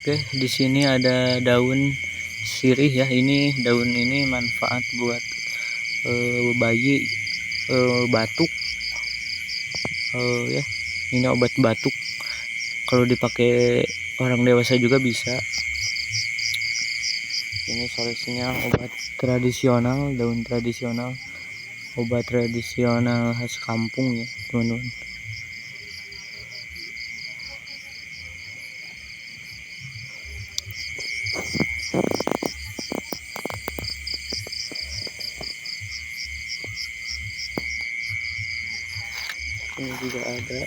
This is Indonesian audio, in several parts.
Oke, di sini ada daun sirih ya. Ini daun ini manfaat buat bayi batuk ya. Ini obat batuk. Kalau dipakai orang dewasa juga bisa. Ini solusinya obat tradisional, daun tradisional, obat tradisional khas kampung ya, teman-teman. Ini juga ada.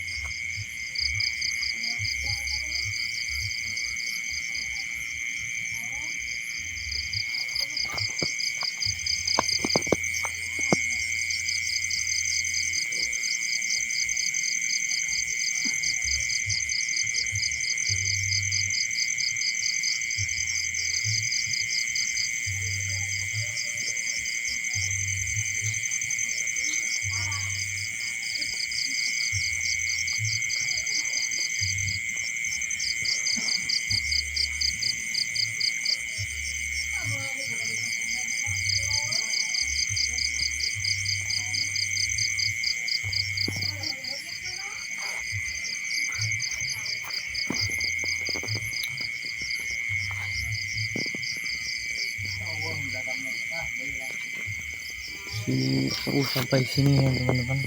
Sini sampai sini ya teman-teman.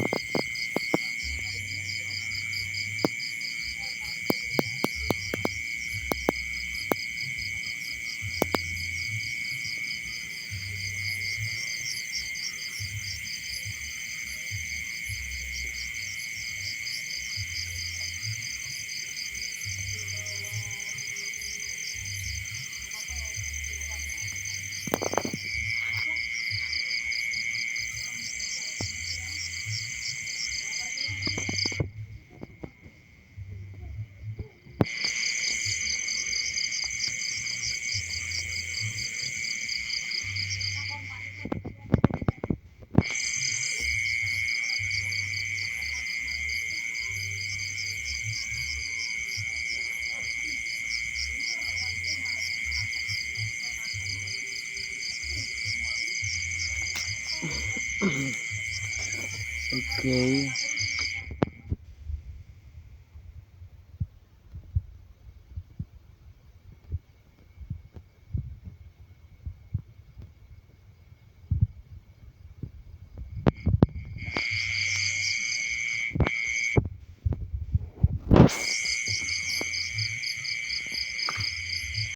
Oke.